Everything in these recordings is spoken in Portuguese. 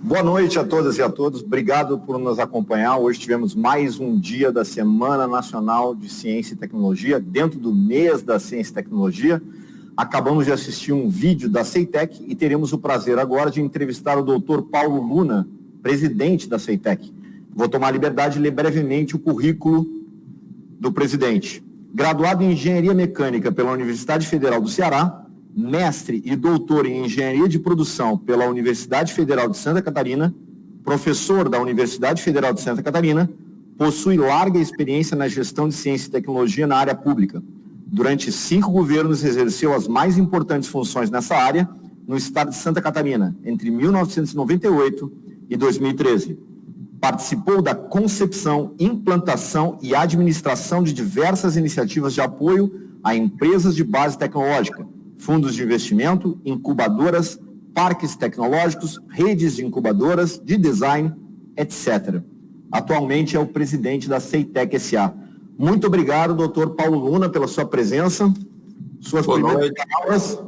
Boa noite a todas e a todos, obrigado por nos acompanhar. Hoje tivemos mais um dia da Semana Nacional de Ciência e Tecnologia, dentro do mês da Ciência e Tecnologia. Acabamos de assistir um vídeo da CEITEC e teremos o prazer agora de entrevistar o Dr. Paulo Luna, presidente da CEITEC. Vou tomar a liberdade de ler brevemente o currículo do presidente. Graduado em Engenharia Mecânica pela Universidade Federal do Ceará, mestre e doutor em Engenharia de Produção pela Universidade Federal de Santa Catarina, professor da Universidade Federal de Santa Catarina, possui larga experiência na gestão de ciência e tecnologia na área pública. Durante 5 governos exerceu as mais importantes funções nessa área no estado de Santa Catarina, entre 1998 e 2013. Participou da concepção, implantação e administração de diversas iniciativas de apoio a empresas de base tecnológica, fundos de investimento, incubadoras, parques tecnológicos, redes de incubadoras, de design, etc. Atualmente é o presidente da CEITEC S.A. Muito obrigado, doutor Paulo Luna, pela sua presença. Suas primeiras palavras.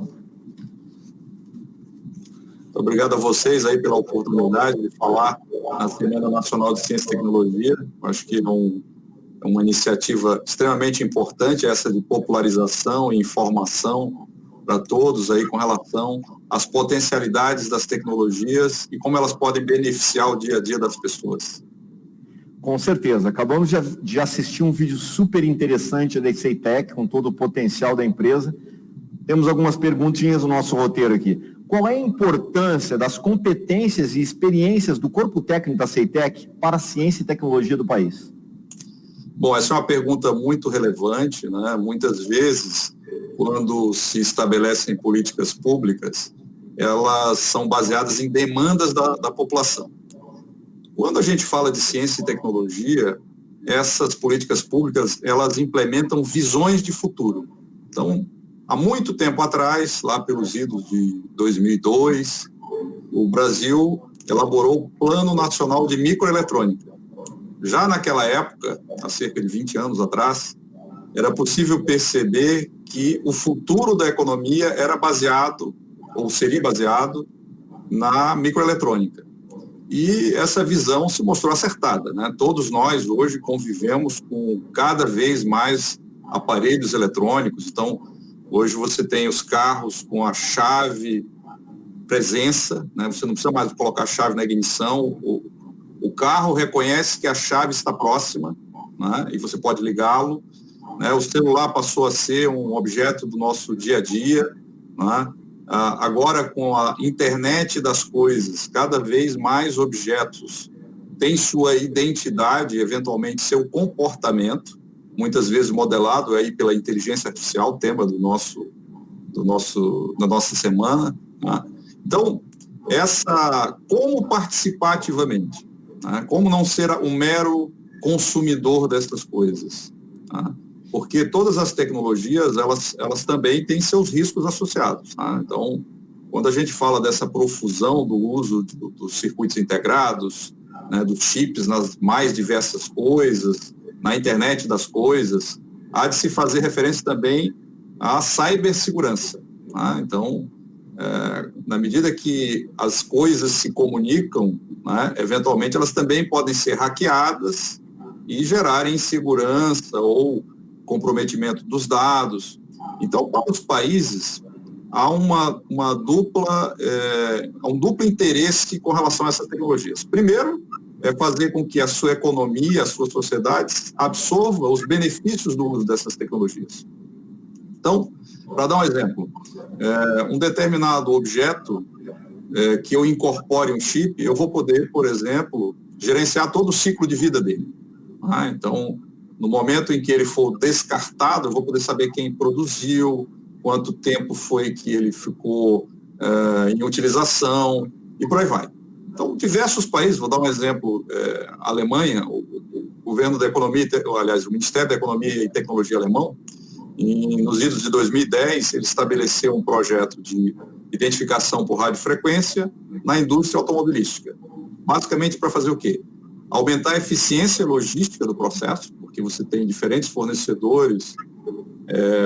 Muito obrigado a vocês aí pela oportunidade de falar na Semana Nacional de Ciência e Tecnologia. Acho que é uma iniciativa extremamente importante, essa de popularização e informação para todos aí com relação às potencialidades das tecnologias e como elas podem beneficiar o dia a dia das pessoas. Com certeza. Acabamos de assistir um vídeo super interessante da CEITEC, com todo o potencial da empresa. Temos algumas perguntinhas no nosso roteiro aqui. Qual é a importância das competências e experiências do corpo técnico da CEITEC para a ciência e tecnologia do país? Bom, essa é uma pergunta muito relevante, né? Muitas vezes, quando se estabelecem políticas públicas, elas são baseadas em demandas da população. Quando a gente fala de ciência e tecnologia, essas políticas públicas, elas implementam visões de futuro. Então, há muito tempo atrás, lá pelos idos de 2002, o Brasil elaborou o Plano Nacional de Microeletrônica. Já naquela época, há cerca de 20 anos atrás, era possível perceber que o futuro da economia era baseado, ou seria baseado, na microeletrônica. E essa visão se mostrou acertada, né? Todos nós hoje convivemos com cada vez mais aparelhos eletrônicos. Então, hoje você tem os carros com a chave presença, né? Você não precisa mais colocar a chave na ignição. O carro reconhece que a chave está próxima, né? E você pode ligá-lo. Né? O celular passou a ser um objeto do nosso dia a dia, né? Agora, com a internet das coisas, cada vez mais objetos têm sua identidade, eventualmente seu comportamento, muitas vezes modelado aí pela inteligência artificial, tema da nossa semana. Né? Então, como participar ativamente? Né? Como não ser um mero consumidor dessas coisas? Né? Porque todas as tecnologias, elas também têm seus riscos associados. Tá? Então, quando a gente fala dessa profusão do uso dos circuitos integrados, né, dos chips nas mais diversas coisas, na internet das coisas, há de se fazer referência também à cibersegurança. Tá? Então, na medida que as coisas se comunicam, né, eventualmente elas também podem ser hackeadas e gerarem insegurança ou comprometimento dos dados. Então, para os países, há um duplo interesse com relação a essas tecnologias. Primeiro, é fazer com que a sua economia, as suas sociedades, absorvam os benefícios do uso dessas tecnologias. Então, para dar um exemplo, um determinado objeto que eu incorpore um chip, eu vou poder, por exemplo, gerenciar todo o ciclo de vida dele. Então, no momento em que ele for descartado, eu vou poder saber quem produziu, quanto tempo foi que ele ficou em utilização, e por aí vai. Então, diversos países, vou dar um exemplo, a Alemanha, o governo da economia, aliás, o Ministério da Economia e Tecnologia alemão, nos idos de 2010, ele estabeleceu um projeto de identificação por radiofrequência na indústria automobilística. Basicamente para fazer o quê? Aumentar a eficiência logística do processo, porque você tem diferentes fornecedores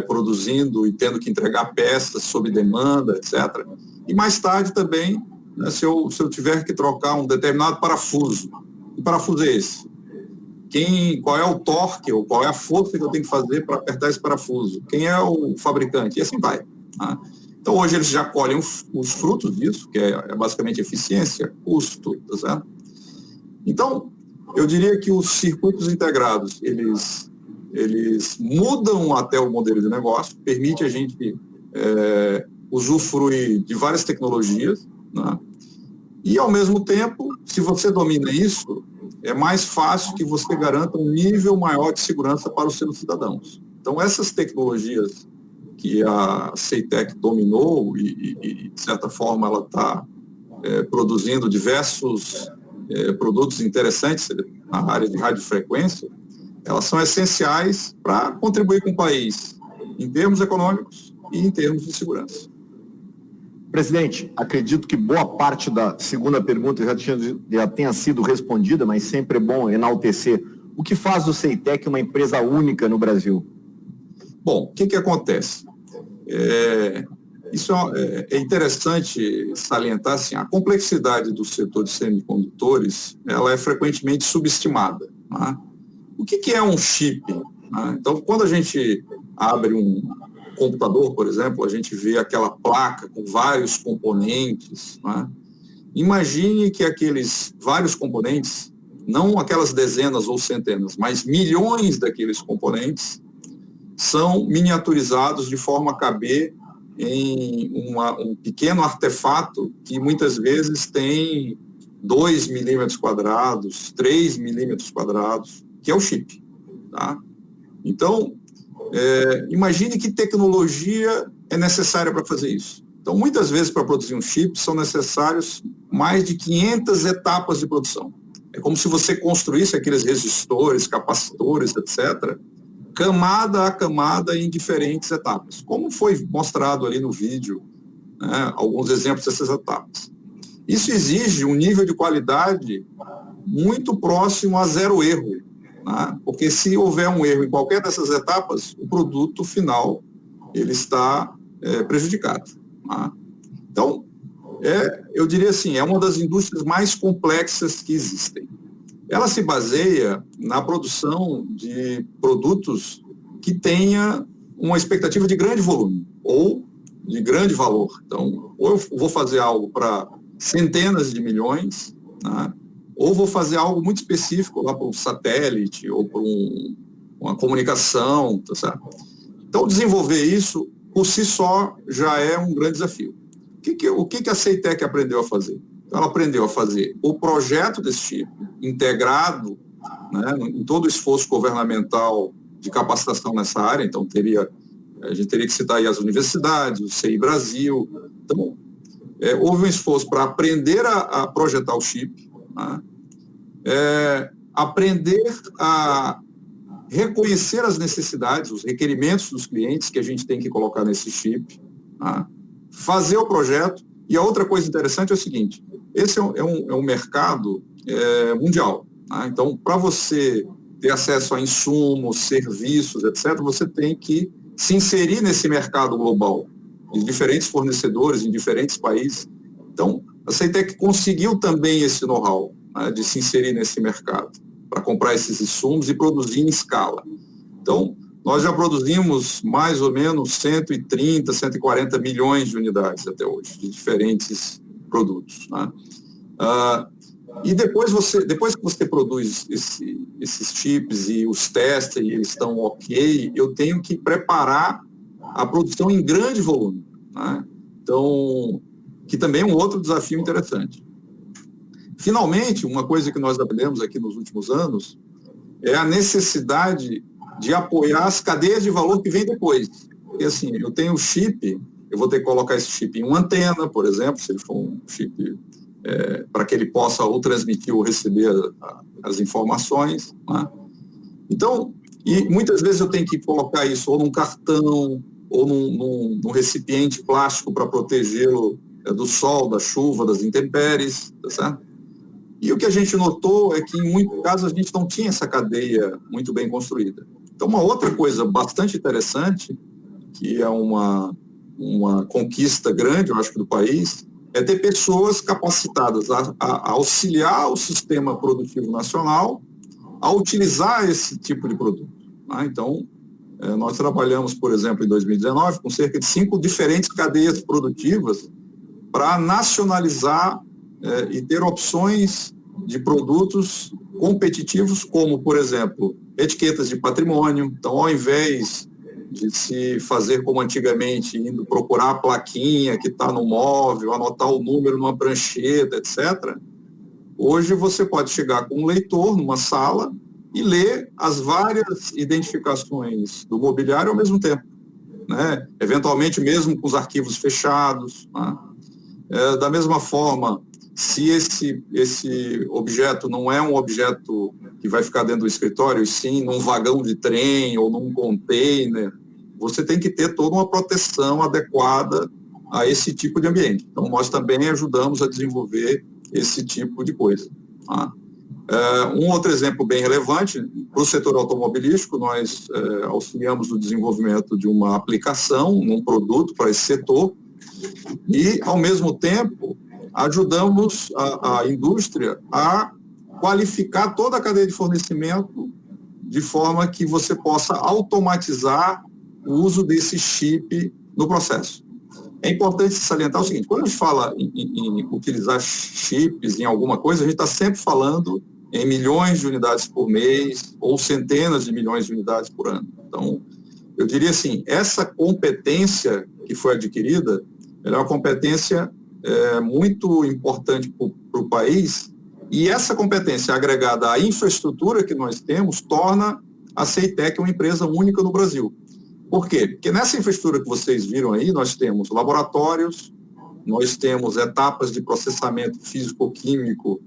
produzindo e tendo que entregar peças sob demanda, etc. E mais tarde também né, se eu tiver que trocar um determinado parafuso, que parafuso é esse? Qual é o torque, ou qual é a força que eu tenho que fazer para apertar esse parafuso? Quem é o fabricante? E assim vai. Né? Então, hoje eles já colhem os frutos disso, que é basicamente eficiência, custo, tá certo? Então, eu diria que os circuitos integrados, eles mudam até o modelo de negócio, permite a gente usufruir de várias tecnologias, né? E, ao mesmo tempo, se você domina isso, é mais fácil que você garanta um nível maior de segurança para os seus cidadãos. Então, essas tecnologias que a CEITEC dominou e de certa forma, ela está produzindo diversos produtos interessantes na área de radiofrequência, elas são essenciais para contribuir com o país em termos econômicos e em termos de segurança. Presidente, acredito que boa parte da segunda pergunta já tenha sido respondida, mas sempre é bom enaltecer. O que faz do CEITEC uma empresa única no Brasil? Bom, o que acontece? Isso é interessante salientar, assim, a complexidade do setor de semicondutores, ela é frequentemente subestimada. Né? O que é um chip? Né? Então, quando a gente abre um computador, por exemplo, a gente vê aquela placa com vários componentes. Né? Imagine que aqueles vários componentes, não aquelas dezenas ou centenas, mas milhões daqueles componentes, são miniaturizados de forma a caber em um pequeno artefato que muitas vezes tem 2 milímetros quadrados, 3 milímetros quadrados, que é o chip. Tá? Então, imagine que tecnologia é necessária para fazer isso. Então, muitas vezes, para produzir um chip, são necessários mais de 500 etapas de produção. É como se você construísse aqueles resistores, capacitores, etc., camada a camada em diferentes etapas, como foi mostrado ali no vídeo, né, alguns exemplos dessas etapas. Isso exige um nível de qualidade muito próximo a zero erro, né, porque se houver um erro em qualquer dessas etapas, o produto final ele está prejudicado. Né. Então, eu diria assim, é uma das indústrias mais complexas que existem. Ela se baseia na produção de produtos que tenha uma expectativa de grande volume ou de grande valor. Então, ou eu vou fazer algo para centenas de milhões, né, ou vou fazer algo muito específico lá para um satélite ou para uma comunicação. Tá certo? Então, desenvolver isso, por si só, já é um grande desafio. O que a CEITEC aprendeu a fazer? Ela aprendeu a fazer o projeto desse tipo, integrado, né, em todo o esforço governamental de capacitação nessa área. Então, a gente teria que citar aí as universidades, o CI Brasil. Então, houve um esforço para aprender a projetar o chip, né, aprender a reconhecer as necessidades, os requerimentos dos clientes que a gente tem que colocar nesse chip, né, fazer o projeto. E a outra coisa interessante é o seguinte, esse é um mercado mundial. Né? Então, para você ter acesso a insumos, serviços, etc., você tem que se inserir nesse mercado global, de diferentes fornecedores, em diferentes países. Então, a CEITEC conseguiu também esse know-how, né, de se inserir nesse mercado, para comprar esses insumos e produzir em escala. Então, nós já produzimos mais ou menos 130, 140 milhões de unidades até hoje, de diferentes produtos. Né? E depois que você produz esses chips e os testes e eles estão ok, eu tenho que preparar a produção em grande volume. Né? Então, que também é um outro desafio interessante. Finalmente, uma coisa que nós aprendemos aqui nos últimos anos é a necessidade de apoiar as cadeias de valor que vêm depois. Porque assim, eu tenho um chip, eu vou ter que colocar esse chip em uma antena, por exemplo, se ele for um chip para que ele possa ou transmitir ou receber as informações. Né? Então, e muitas vezes eu tenho que colocar isso ou num cartão, ou num recipiente plástico para protegê-lo do sol, da chuva, das intempéries, tá certo? E o que a gente notou é que, em muitos casos, a gente não tinha essa cadeia muito bem construída. Então, uma outra coisa bastante interessante, que é uma conquista grande, eu acho, do país, é ter pessoas capacitadas a auxiliar o sistema produtivo nacional a utilizar esse tipo de produto. Tá? Então, nós trabalhamos, por exemplo, em 2019, com cerca de 5 diferentes cadeias produtivas para nacionalizar e ter opções de produtos competitivos, como, por exemplo, etiquetas de patrimônio. Então, ao invés de se fazer como antigamente, indo procurar a plaquinha que está no móvel, anotar o número numa prancheta, etc., hoje você pode chegar com um leitor numa sala e ler as várias identificações do mobiliário ao mesmo tempo, né? Eventualmente mesmo com os arquivos fechados. Né? Da mesma forma, se esse objeto não é um objeto que vai ficar dentro do escritório, e sim num vagão de trem ou num container, você tem que ter toda uma proteção adequada a esse tipo de ambiente. Então, nós também ajudamos a desenvolver esse tipo de coisa. Tá? Um outro exemplo bem relevante, para o setor automobilístico, nós auxiliamos no desenvolvimento de uma aplicação, um produto para esse setor, e, ao mesmo tempo, ajudamos a indústria a qualificar toda a cadeia de fornecimento de forma que você possa automatizar o uso desse chip no processo. É importante salientar o seguinte, quando a gente fala em utilizar chips em alguma coisa, a gente está sempre falando em milhões de unidades por mês ou centenas de milhões de unidades por ano. Então, eu diria assim, essa competência que foi adquirida, ela é uma competência muito importante para o país, e essa competência agregada à infraestrutura que nós temos torna a Ceitec uma empresa única no Brasil. Por quê? Porque nessa infraestrutura que vocês viram aí, nós temos laboratórios, nós temos etapas de processamento físico-químico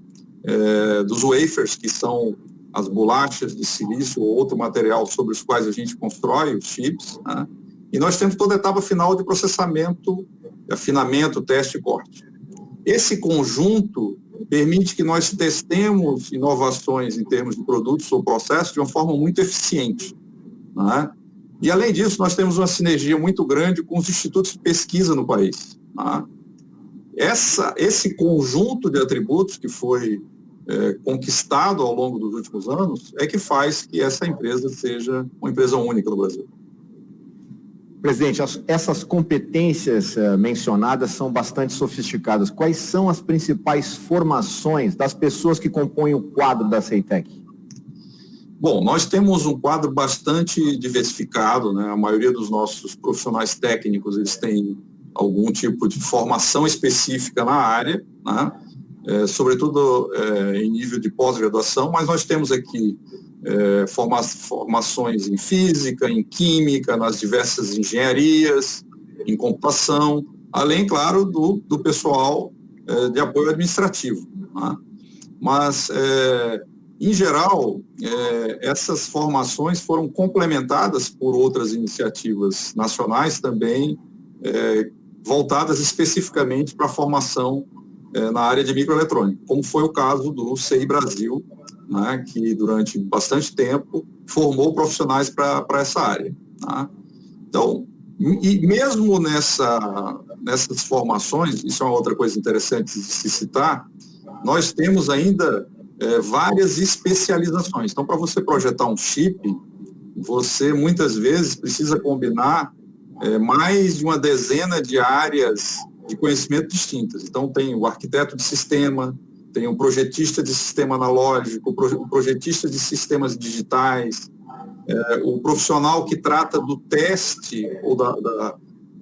dos wafers, que são as bolachas de silício ou outro material sobre os quais a gente constrói os chips, né? E nós temos toda a etapa final de processamento, afinamento, teste e corte. Esse conjunto permite que nós testemos inovações em termos de produtos ou processos de uma forma muito eficiente, né? E, além disso, nós temos uma sinergia muito grande com os institutos de pesquisa no país, né? Esse conjunto de atributos que foi conquistado ao longo dos últimos anos é que faz que essa empresa seja uma empresa única no Brasil. Presidente, essas competências mencionadas são bastante sofisticadas. Quais são as principais formações das pessoas que compõem o quadro da Ceitec? Bom, nós temos um quadro bastante diversificado, né? A maioria dos nossos profissionais técnicos, eles têm algum tipo de formação específica na área, né? Sobretudo em nível de pós-graduação, mas nós temos aqui formações em física, em química, nas diversas engenharias, em computação, além, claro, do pessoal de apoio administrativo, né? Mas, em geral, essas formações foram complementadas por outras iniciativas nacionais também, voltadas especificamente para a formação na área de microeletrônica, como foi o caso do CI Brasil, né, que durante bastante tempo formou profissionais para essa área. Tá? Então, e mesmo nessas formações, isso é uma outra coisa interessante de se citar, nós temos ainda várias especializações. Então, para você projetar um chip, você muitas vezes precisa combinar mais de uma dezena de áreas de conhecimento distintas. Então, tem o arquiteto de sistema, tem o projetista de sistema analógico, o projetista de sistemas digitais, o profissional que trata do teste, ou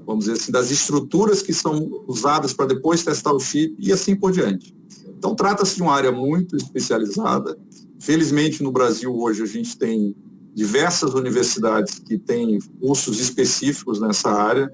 vamos dizer assim, das estruturas que são usadas para depois testar o chip, e assim por diante. Então, trata-se de uma área muito especializada. Felizmente, no Brasil, hoje, a gente tem diversas universidades que têm cursos específicos nessa área.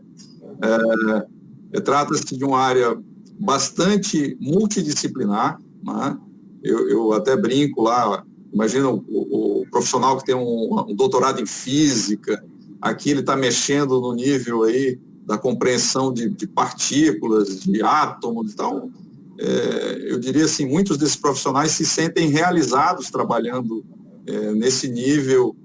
Trata-se de uma área bastante multidisciplinar, né? Eu até brinco lá, imagina o profissional que tem um doutorado em física, aqui ele está mexendo no nível aí da compreensão de partículas, de átomos. Então, eu diria assim, muitos desses profissionais se sentem realizados trabalhando nesse nível,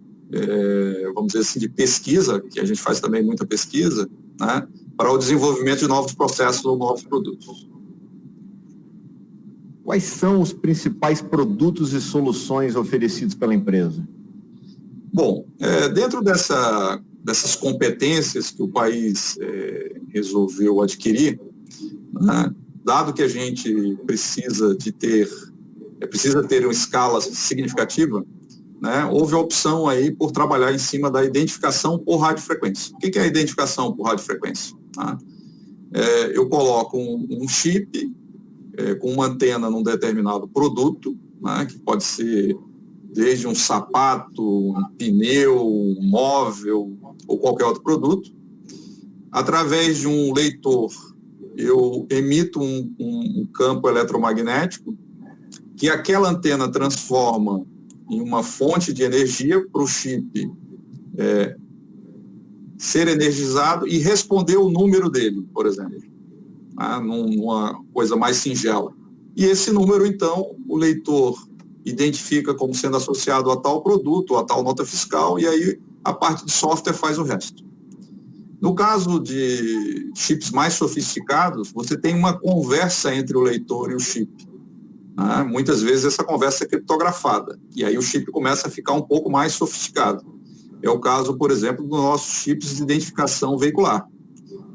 vamos dizer assim, de pesquisa, que a gente faz também muita pesquisa, né, para o desenvolvimento de novos processos ou novos produtos. quais são os principais produtos e soluções oferecidos pela empresa? Bom, dentro dessas competências que o país resolveu adquirir, né, dado que a gente precisa ter uma escala significativa, né, houve a opção aí por trabalhar em cima da identificação por radiofrequência. O que é a identificação por radiofrequência? Tá? Eu coloco um chip com uma antena num determinado produto, né, que pode ser desde um sapato, um pneu, um móvel ou qualquer outro produto. Através de um leitor, eu emito um campo eletromagnético que aquela antena transforma em uma fonte de energia para o chip ser energizado e responder o número dele, por exemplo, tá? Numa coisa mais singela. E esse número, então, o leitor identifica como sendo associado a tal produto, a tal nota fiscal, e aí a parte de software faz o resto. No caso de chips mais sofisticados, você tem uma conversa entre o leitor e o chip. Né? Muitas vezes essa conversa é criptografada, e aí o chip começa a ficar um pouco mais sofisticado. É o caso, por exemplo, dos nossos chips de identificação veicular.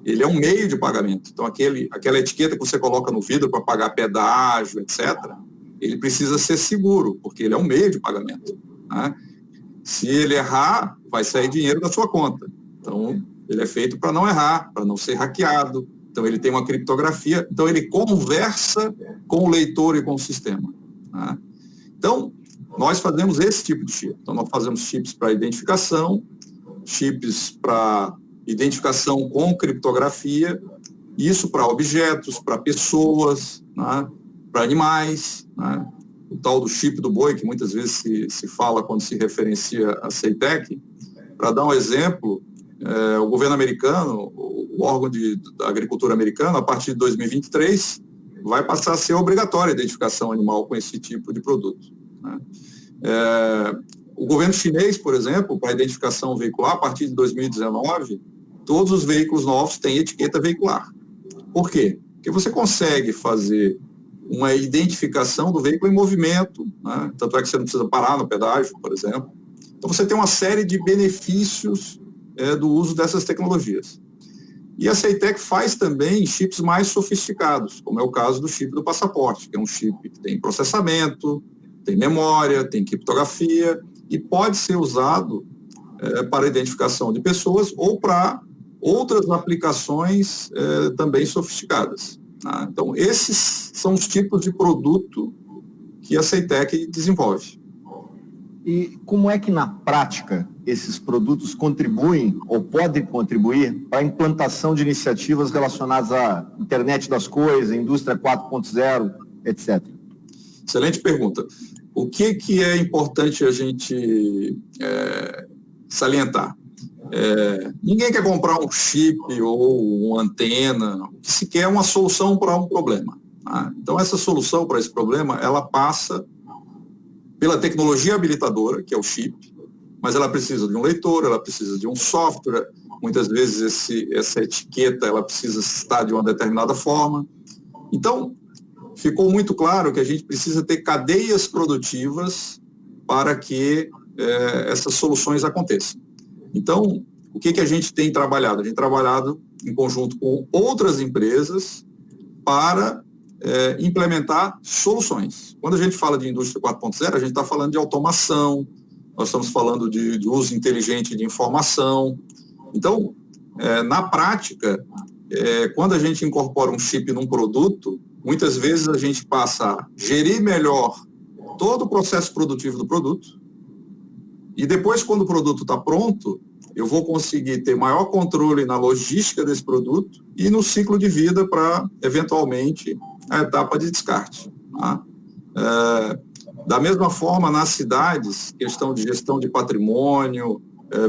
Ele é um meio de pagamento. Então, aquela etiqueta que você coloca no vidro para pagar pedágio, etc., ele precisa ser seguro, porque ele é um meio de pagamento. Né? Se ele errar, vai sair dinheiro da sua conta. Então, ele é feito para não errar, para não ser hackeado. Então, ele tem uma criptografia. Então, ele conversa com o leitor e com o sistema. Né? Então, nós fazemos esse tipo de chip. Então, nós fazemos chips para identificação, chips para identificação com criptografia, isso para objetos, para pessoas, né? Para animais, né? O tal do chip do boi, que muitas vezes se fala quando se referencia a CEITEC. Para dar um exemplo, o governo americano, o órgão da agricultura americana, a partir de 2023, vai passar a ser obrigatória a identificação animal com esse tipo de produto. Né? O governo chinês, por exemplo, para identificação veicular, a partir de 2019, todos os veículos novos têm etiqueta veicular. Por quê? Porque você consegue fazer uma identificação do veículo em movimento, né? Tanto é que você não precisa parar no pedágio, por exemplo. Então, você tem uma série de benefícios do uso dessas tecnologias. E a CEITEC faz também chips mais sofisticados, como é o caso do chip do passaporte, que é um chip que tem processamento, tem memória, tem criptografia, e pode ser usado para identificação de pessoas ou para outras aplicações também sofisticadas. Tá? Então, esses são os tipos de produto que a CEITEC desenvolve. E como é que, na prática, esses produtos contribuem ou podem contribuir para a implantação de iniciativas relacionadas à internet das coisas, indústria 4.0, etc.? Excelente pergunta. O que é importante a gente salientar? Ninguém quer comprar um chip ou uma antena, o que se quer é uma solução para um problema. Tá? Então, essa solução para esse problema, ela passa pela tecnologia habilitadora, que é o chip, mas ela precisa de um leitor, ela precisa de um software, muitas vezes essa etiqueta ela precisa estar de uma determinada forma. Então, ficou muito claro que a gente precisa ter cadeias produtivas para que essas soluções aconteçam. Então, o que a gente tem trabalhado? A gente tem trabalhado em conjunto com outras empresas para implementar soluções. Quando a gente fala de indústria 4.0, a gente está falando de automação, nós estamos falando de uso inteligente de informação. Então, na prática, quando a gente incorpora um chip num produto, muitas vezes a gente passa a gerir melhor todo o processo produtivo do produto, e depois, quando o produto está pronto, eu vou conseguir ter maior controle na logística desse produto e no ciclo de vida para, eventualmente, a etapa de descarte. Tá? Da mesma forma, nas cidades, questão de gestão de patrimônio,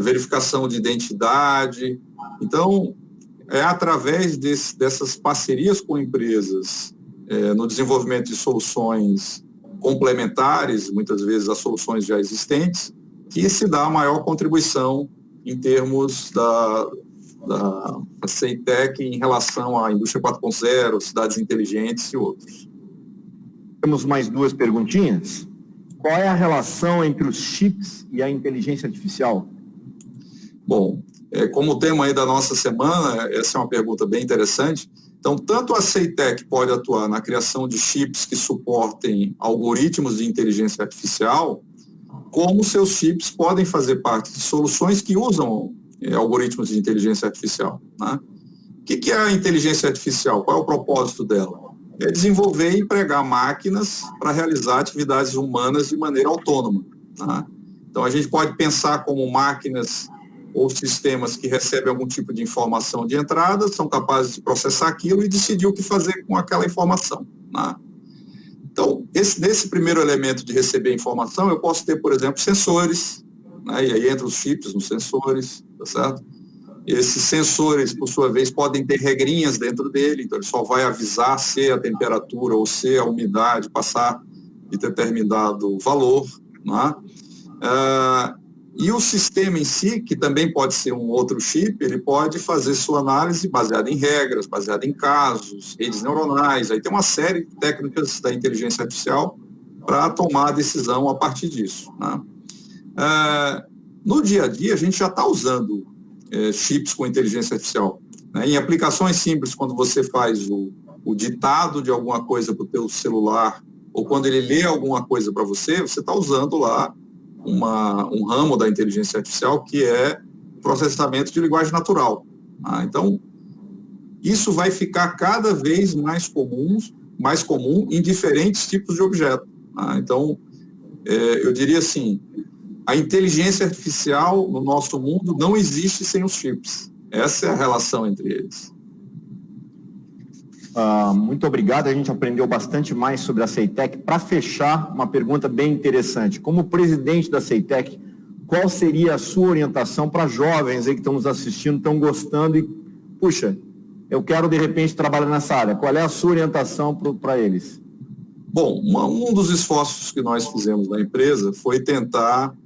verificação de identidade. Então, é através dessas parcerias com empresas no desenvolvimento de soluções complementares, muitas vezes as soluções já existentes, que se dá a maior contribuição em termos da CEITEC em relação à indústria 4.0, cidades inteligentes e outros. Temos mais duas perguntinhas. Qual é a relação entre os chips e a inteligência artificial? Bom, como o tema aí da nossa semana, essa é uma pergunta bem interessante. Então, tanto a CEITEC pode atuar na criação de chips que suportem algoritmos de inteligência artificial, como seus chips podem fazer parte de soluções que usam algoritmos de inteligência artificial, né? O que é a inteligência artificial? Qual é o propósito dela? É desenvolver e empregar máquinas para realizar atividades humanas de maneira autônoma, né? Então, a gente pode pensar como máquinas ou sistemas que recebem algum tipo de informação de entrada, são capazes de processar aquilo e decidir o que fazer com aquela informação, né? Então, nesse primeiro elemento de receber informação, eu posso ter, por exemplo, sensores, né? E aí entra os chips nos sensores, tá certo? Esses sensores, por sua vez, podem ter regrinhas dentro dele, então ele só vai avisar se a temperatura ou se a umidade passar de determinado valor, né? E o sistema em si, que também pode ser um outro chip, ele pode fazer sua análise baseada em regras, baseada em casos, redes neuronais. Aí tem uma série de técnicas da inteligência artificial para tomar a decisão a partir disso, né? No dia a dia, a gente já está usando chips com inteligência artificial, né? Em aplicações simples, quando você faz o ditado de alguma coisa para o teu celular, ou quando ele lê alguma coisa para você está usando lá um ramo da inteligência artificial que é processamento de linguagem natural. Então, isso vai ficar cada vez mais comum em diferentes tipos de objetos. Então, eu diria assim, a inteligência artificial no nosso mundo não existe sem os chips. Essa é a relação entre eles. Muito obrigado, a gente aprendeu bastante mais sobre a CEITEC. Para fechar, uma pergunta bem interessante. Como presidente da CEITEC, qual seria a sua orientação para jovens aí que estão nos assistindo, estão gostando e, puxa, eu quero de repente trabalhar nessa área. Qual é a sua orientação para eles? Bom, um dos esforços que nós fizemos na empresa foi tentar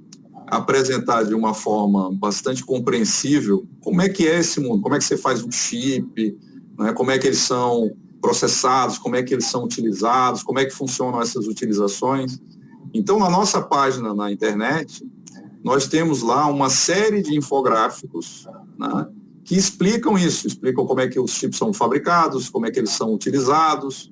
apresentar de uma forma bastante compreensível como é que é esse mundo, como é que você faz um chip, né, como é que eles são processados, como é que eles são utilizados, como é que funcionam essas utilizações. Então, na nossa página na internet, nós temos lá uma série de infográficos, né, que explicam isso, explicam como é que os chips são fabricados, como é que eles são utilizados.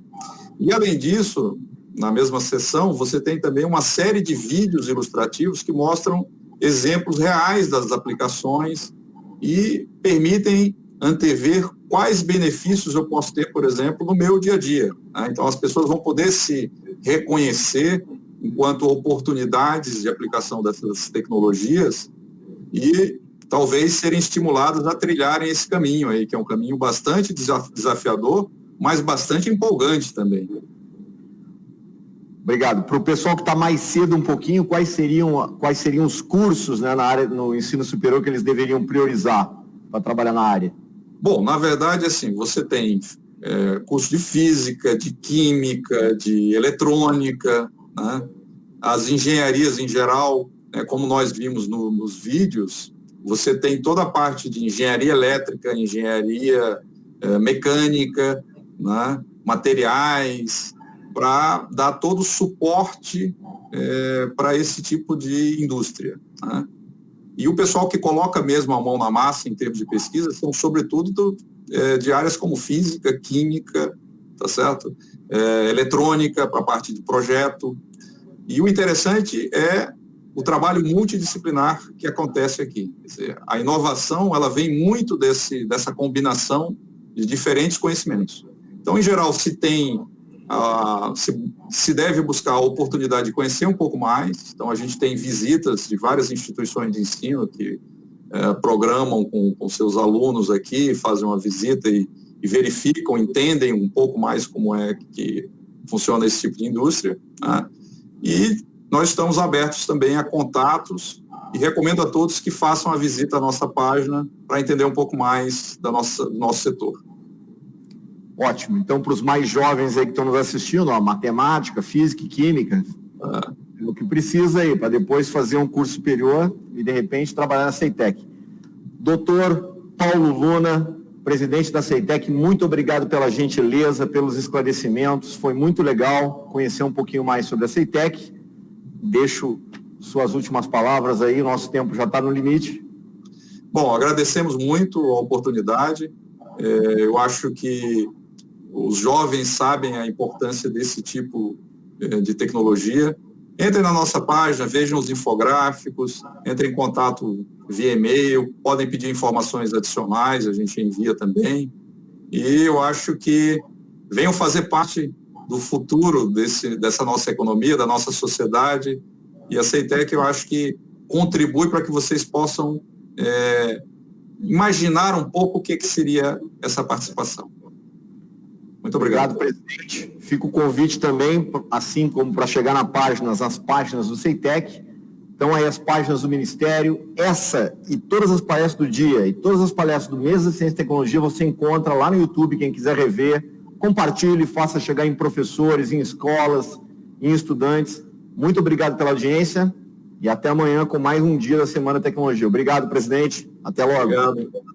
E, além disso, na mesma seção, você tem também uma série de vídeos ilustrativos que mostram exemplos reais das aplicações e permitem antever quais benefícios eu posso ter, por exemplo, no meu dia a dia, né? Então, as pessoas vão poder se reconhecer enquanto oportunidades de aplicação dessas tecnologias e talvez serem estimuladas a trilharem esse caminho aí, que é um caminho bastante desafiador, mas bastante empolgante também. Obrigado. Para o pessoal que está mais cedo um pouquinho, quais seriam os cursos, né, na área, no ensino superior, que eles deveriam priorizar para trabalhar na área? Bom, na verdade, assim, você tem curso de física, de química, de eletrônica, né? As engenharias em geral, como nós vimos nos vídeos, você tem toda a parte de engenharia elétrica, engenharia mecânica, né? Materiais, para dar todo o suporte para esse tipo de indústria, né? E o pessoal que coloca mesmo a mão na massa em termos de pesquisa são, sobretudo, de áreas como física, química, tá certo? Eletrônica, para a parte de projeto. E o interessante é o trabalho multidisciplinar que acontece aqui. Quer dizer, a inovação ela vem muito dessa combinação de diferentes conhecimentos. Então, em geral, se deve buscar a oportunidade de conhecer um pouco mais. Então, a gente tem visitas de várias instituições de ensino que programam com seus alunos aqui, fazem uma visita e verificam, entendem um pouco mais como é que funciona esse tipo de indústria, né? E nós estamos abertos também a contatos e recomendo a todos que façam a visita à nossa página para entender um pouco mais do nosso setor. Ótimo. Então, para os mais jovens aí que estão nos assistindo, matemática, física e química, é o que precisa aí, para depois fazer um curso superior e, de repente, trabalhar na CEITEC. Doutor Paulo Luna, Presidente da CEITEC, muito obrigado pela gentileza, pelos esclarecimentos. Foi muito legal conhecer um pouquinho mais sobre a CEITEC. Deixo suas últimas palavras aí, nosso tempo já está no limite. Bom, agradecemos muito a oportunidade. Eu acho que os jovens sabem a importância desse tipo de tecnologia. Entrem na nossa página, vejam os infográficos, entrem em contato via e-mail, podem pedir informações adicionais, a gente envia também. E eu acho que venham fazer parte do futuro dessa nossa economia, da nossa sociedade. E a CEITEC, eu acho que contribui para que vocês possam imaginar um pouco o que seria essa participação. Muito obrigado. Obrigado, presidente. Fica o convite também, assim como para chegar nas páginas do CEITEC. Então, aí as páginas do Ministério, essa e todas as palestras do dia e todas as palestras do mês da Ciência e Tecnologia você encontra lá no YouTube, quem quiser rever. Compartilhe, faça chegar em professores, em escolas, em estudantes. Muito obrigado pela audiência e até amanhã com mais um dia da Semana Tecnologia. Obrigado, presidente. Até logo. Obrigado.